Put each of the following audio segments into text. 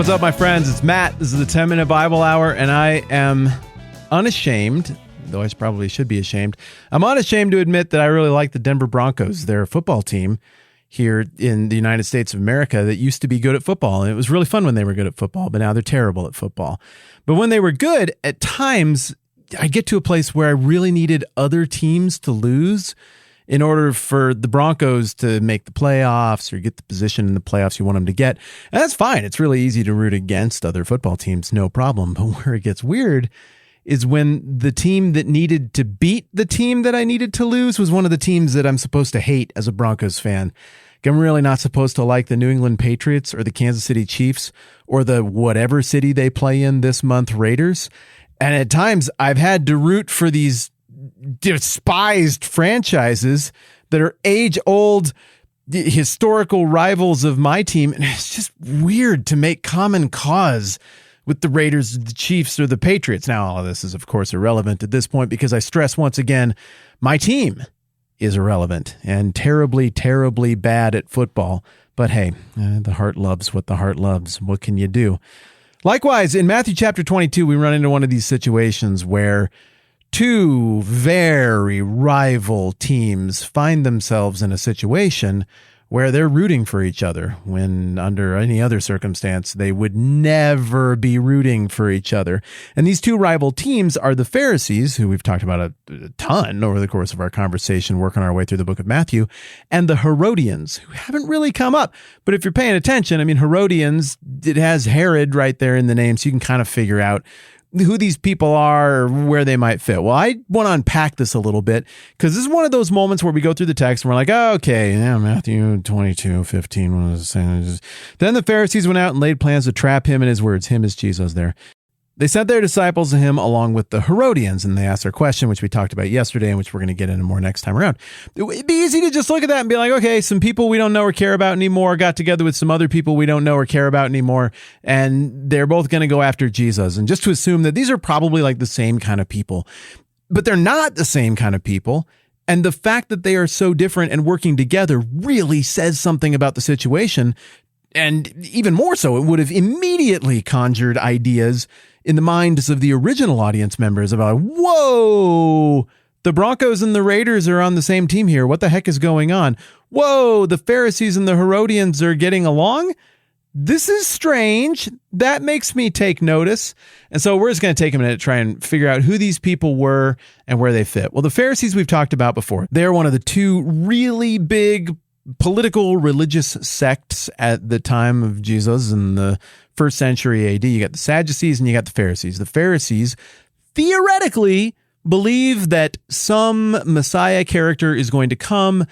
What's up, my friends? It's Matt. This is the 10-Minute Bible Hour, and I am unashamed, though I probably should be ashamed. I'm unashamed to admit that I really like the Denver Broncos. They're a football team here in the United States of America that used to be good at football, and it was really fun when they were good at football, but now they're terrible at football. But when they were good, at times, I get to a place where I really needed other teams to lose in order for the Broncos to make the playoffs or get the position in the playoffs you want them to get. And that's fine. It's really easy to root against other football teams, no problem. But where it gets weird is when the team that needed to beat the team that I needed to lose was one of the teams that I'm supposed to hate as a Broncos fan. I'm really not supposed to like the New England Patriots or the Kansas City Chiefs or the whatever city they play in this month, Raiders. And at times I've had to root for these despised franchises that are age-old historical rivals of my team. And it's just weird to make common cause with the Raiders, the Chiefs, or the Patriots. Now, all of this is, of course, irrelevant at this point because I stress once again, my team is irrelevant and terribly, terribly bad at football. But hey, the heart loves what the heart loves. What can you do? Likewise, in Matthew chapter 22, we run into one of these situations where two very rival teams find themselves in a situation where they're rooting for each other when under any other circumstance they would never be rooting for each other. And these two rival teams are the Pharisees, who we've talked about a ton over the course of our conversation, working our way through the book of Matthew, and the Herodians, who haven't really come up. But if you're paying attention, I mean, Herodians, it has Herod right there in the name, so you can kind of figure out who these people are or where they might fit. Well, I want to unpack this a little bit because this is one of those moments where we go through the text and we're like, oh, okay, yeah, Matthew 22:15. What was it saying? Then the Pharisees went out and laid plans to trap him in his words. Him is Jesus there. They sent their disciples to him along with the Herodians, and they asked their question, which we talked about yesterday and which we're going to get into more next time around. It'd be easy to just look at that and be like, okay, some people we don't know or care about anymore got together with some other people we don't know or care about anymore, and they're both going to go after Jesus. And just to assume that these are probably like the same kind of people. But they're not the same kind of people. And the fact that they are so different and working together really says something about the situation. And even more so, it would have immediately conjured ideas in the minds of the original audience members about, whoa, the Broncos and the Raiders are on the same team here. What the heck is going on? Whoa, the Pharisees and the Herodians are getting along? This is strange. That makes me take notice. And so we're just going to take a minute to try and figure out who these people were and where they fit. Well, the Pharisees we've talked about before. They're one of the two really big political religious sects at the time of Jesus in the first century AD. You got the Sadducees and you got the Pharisees. The Pharisees theoretically believe that some Messiah character is going to come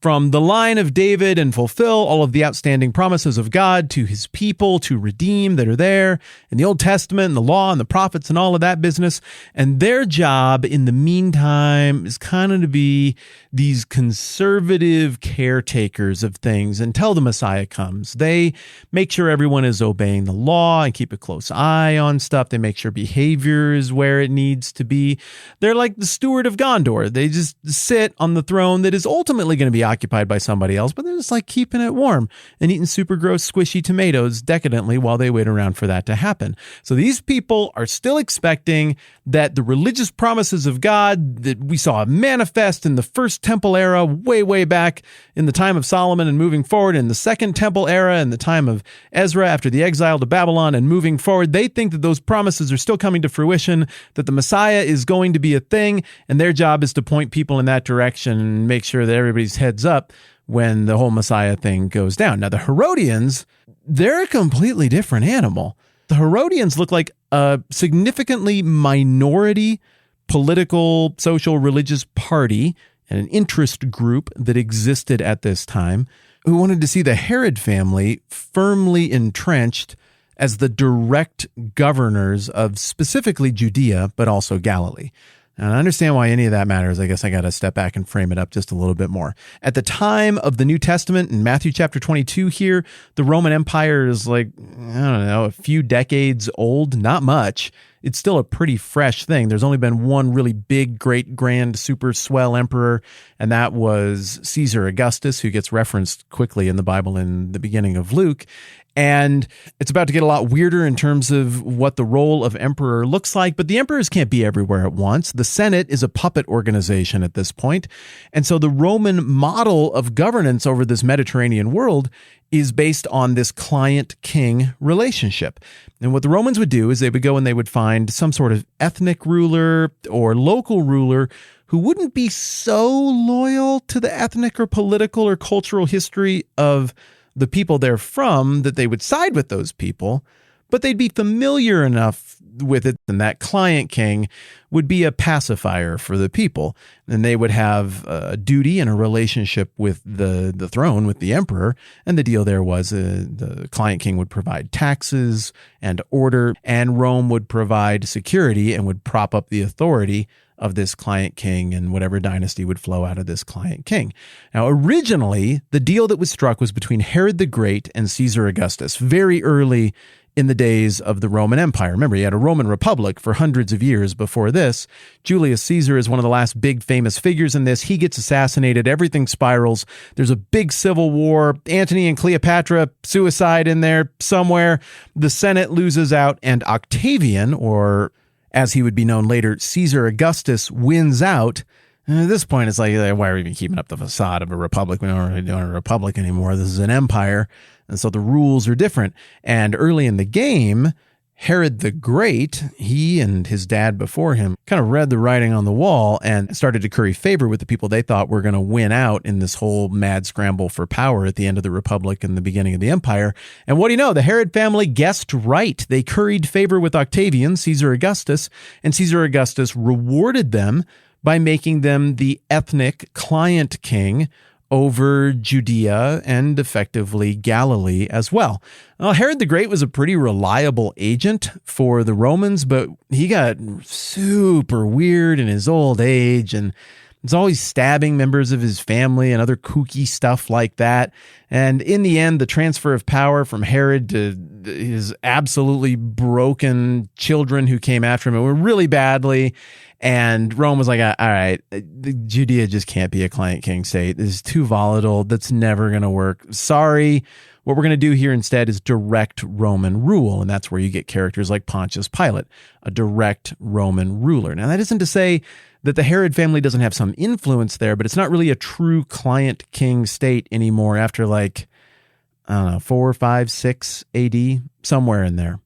from the line of David and fulfill all of the outstanding promises of God to his people to redeem that are there in the Old Testament and the law and the prophets and all of that business. And their job in the meantime is kind of to be these conservative caretakers of things until the Messiah comes. They make sure everyone is obeying the law and keep a close eye on stuff. They make sure behavior is where it needs to be. They're like the steward of Gondor. They just sit on the throne that is ultimately going to be occupied by somebody else, but they're just like keeping it warm and eating super gross, squishy tomatoes decadently while they wait around for that to happen. So these people are still expecting that the religious promises of God that we saw manifest in the first temple era way, way back in the time of Solomon and moving forward in the second temple era in the time of Ezra after the exile to Babylon and moving forward, they think that those promises are still coming to fruition, that the Messiah is going to be a thing, and their job is to point people in that direction and make sure that everybody's heads up when the whole Messiah thing goes down. Now, the Herodians, they're a completely different animal. The Herodians look like a significantly minority political, social, religious party and an interest group that existed at this time who wanted to see the Herod family firmly entrenched as the direct governors of specifically Judea, but also Galilee. And I understand why any of that matters. I guess I got to step back and frame it up just a little bit more. At the time of the New Testament in Matthew chapter 22 here, the Roman Empire is like, I don't know, a few decades old, not much. It's still a pretty fresh thing. There's only been one really big, great, grand, super swell emperor, and that was Caesar Augustus, who gets referenced quickly in the Bible in the beginning of Luke. And it's about to get a lot weirder in terms of what the role of emperor looks like. But the emperors can't be everywhere at once. The Senate is a puppet organization at this point. And so the Roman model of governance over this Mediterranean world is based on this client-king relationship. And what the Romans would do is they would go and they would find some sort of ethnic ruler or local ruler who wouldn't be so loyal to the ethnic or political or cultural history of the people they're from that they would side with those people, but they'd be familiar enough with it, and that client king would be a pacifier for the people. And they would have a duty and a relationship with the throne, with the emperor. And the deal there was the client king would provide taxes and order, and Rome would provide security and would prop up the authority of this client king and whatever dynasty would flow out of this client king. Now, originally, the deal that was struck was between Herod the Great and Caesar Augustus, very early in the days of the Roman Empire. Remember, you had a Roman Republic for hundreds of years before this. Julius Caesar is one of the last big famous figures in this. He gets assassinated. Everything spirals. There's a big civil war. Antony and Cleopatra, suicide in there somewhere. The Senate loses out, and Octavian, or as he would be known later, Caesar Augustus, wins out. And at this point, it's like, why are we even keeping up the facade of a republic? We don't really do a republic anymore. This is an empire. And so the rules are different. And early in the game, Herod the Great, he and his dad before him kind of read the writing on the wall and started to curry favor with the people they thought were going to win out in this whole mad scramble for power at the end of the Republic and the beginning of the Empire. And what do you know? The Herod family guessed right. They curried favor with Octavian, Caesar Augustus, and Caesar Augustus rewarded them by making them the ethnic client king over Judea and effectively Galilee as well. Well, Herod the Great was a pretty reliable agent for the Romans, but he got super weird in his old age and was always stabbing members of his family and other kooky stuff like that. And in the end, the transfer of power from Herod to his absolutely broken children who came after him went really badly. And Rome was like, all right, Judea just can't be a client king state. This is too volatile. That's never going to work. Sorry. What we're going to do here instead is direct Roman rule. And that's where you get characters like Pontius Pilate, a direct Roman ruler. Now, that isn't to say that the Herod family doesn't have some influence there, but it's not really a true client king state anymore after 4, 5, 6 AD, somewhere in there.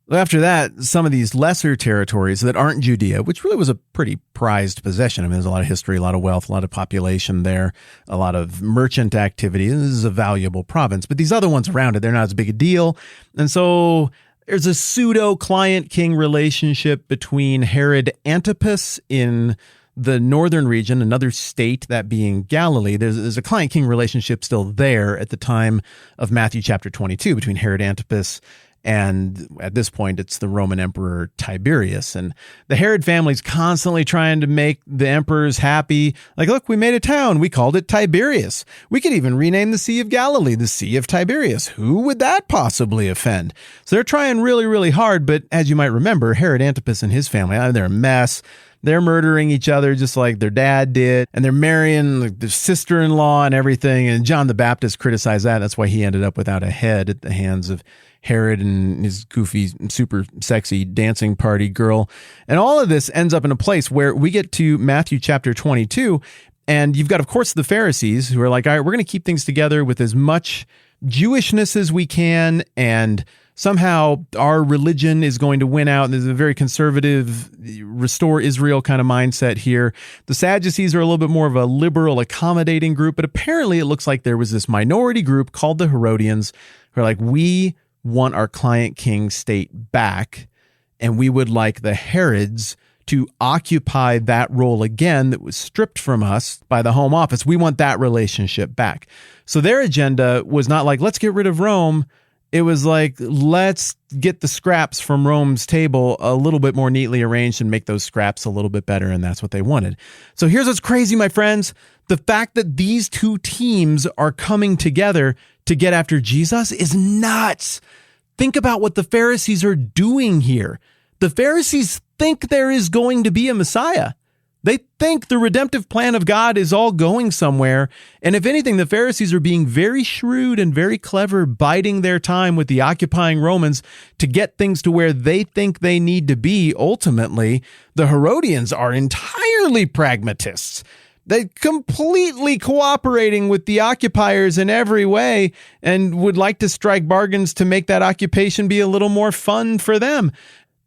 After that, some of these lesser territories that aren't Judea, which really was a pretty prized possession. I mean, there's a lot of history, a lot of wealth, a lot of population there, a lot of merchant activity. This is a valuable province. But these other ones around it, they're not as big a deal. And so there's a pseudo-client king relationship between Herod Antipas in the northern region, another state, that being Galilee. There's a client-king relationship still there at the time of Matthew chapter 22 between Herod Antipas and at this point, it's the Roman Emperor Tiberius. And the Herod family's constantly trying to make the emperors happy. Like, look, we made a town. We called it Tiberius. We could even rename the Sea of Galilee the Sea of Tiberius. Who would that possibly offend? So they're trying really, really hard. But as you might remember, Herod Antipas and his family, they're a mess. They're murdering each other just like their dad did. And they're marrying their sister-in-law and everything. And John the Baptist criticized that. That's why he ended up without a head at the hands of Herod and his goofy, super sexy dancing party girl. And all of this ends up in a place where we get to Matthew chapter 22. And you've got, of course, the Pharisees who are like, all right, we're going to keep things together with as much Jewishness as we can. And somehow our religion is going to win out. There's a very conservative, restore Israel kind of mindset here. The Sadducees are a little bit more of a liberal, accommodating group. But apparently it looks like there was this minority group called the Herodians who are like, we want our client king state back, and we would like the Herods to occupy that role again that was stripped from us by the Home Office. We want that relationship back. So their agenda was not like, let's get rid of Rome. It was like, let's get the scraps from Rome's table a little bit more neatly arranged and make those scraps a little bit better, and that's what they wanted. So here's what's crazy, my friends. The fact that these two teams are coming together to get after Jesus is nuts. Think about what the Pharisees are doing here. The Pharisees think there is going to be a Messiah. They think the redemptive plan of God is all going somewhere. And if anything, the Pharisees are being very shrewd and very clever, biding their time with the occupying Romans to get things to where they think they need to be ultimately. The Herodians are entirely pragmatists. They're completely cooperating with the occupiers in every way and would like to strike bargains to make that occupation be a little more fun for them.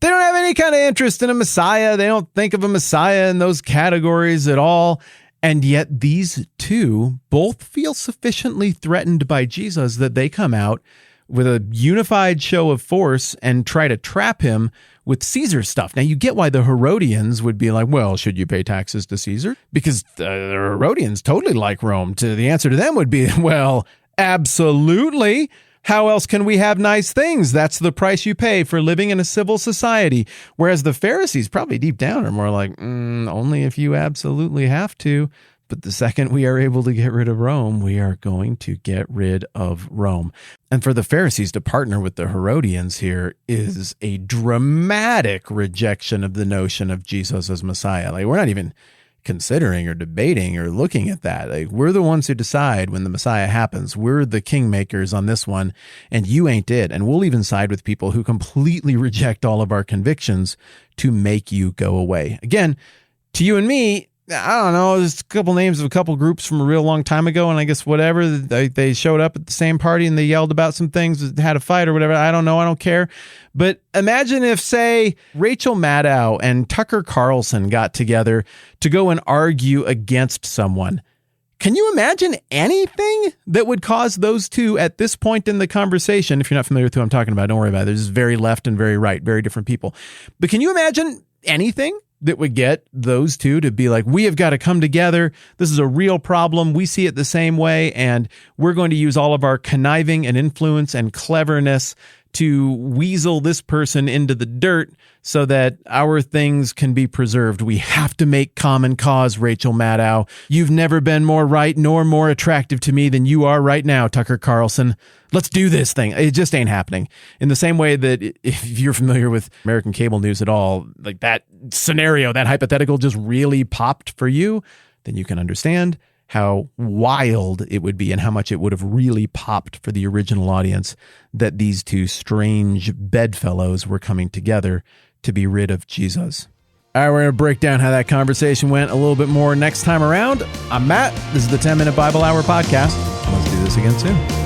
They don't have any kind of interest in a Messiah. They don't think of a Messiah in those categories at all. And yet these two both feel sufficiently threatened by Jesus that they come out with a unified show of force and try to trap him with Caesar stuff. Now, you get why the Herodians would be like, well, should you pay taxes to Caesar? Because the Herodians totally like Rome. The answer to them would be, well, absolutely. How else can we have nice things? That's the price you pay for living in a civil society. Whereas the Pharisees probably deep down are more like, only if you absolutely have to. But the second we are able to get rid of Rome, we are going to get rid of Rome. And for the Pharisees to partner with the Herodians here is a dramatic rejection of the notion of Jesus as Messiah. Like, we're not even considering or debating or looking at that. Like, we're the ones who decide when the Messiah happens. We're the kingmakers on this one, and you ain't it. And we'll even side with people who completely reject all of our convictions to make you go away. Again, to you and me, I don't know, there's a couple names of a couple groups from a real long time ago, and I guess whatever, they showed up at the same party and they yelled about some things, had a fight or whatever. I don't know, I don't care. But imagine if, say, Rachel Maddow and Tucker Carlson got together to go and argue against someone. Can you imagine anything that would cause those two at this point in the conversation? If you're not familiar with who I'm talking about, don't worry about it. They're just very left and very right, very different people. But can you imagine anything that would get those two to be like, we have got to come together. This is a real problem. We see it the same way, and we're going to use all of our conniving and influence and cleverness to weasel this person into the dirt so that our things can be preserved. We have to make common cause, Rachel Maddow. You've never been more right nor more attractive to me than you are right now, Tucker Carlson. Let's do this thing. It just ain't happening. In the same way that if you're familiar with American cable news at all, like that scenario, that hypothetical just really popped for you, then you can understand how wild it would be and how much it would have really popped for the original audience that these two strange bedfellows were coming together to be rid of Jesus. All right, we're going to break down how that conversation went a little bit more next time around. I'm Matt. This is the 10-Minute Bible Hour podcast. Let's do this again soon.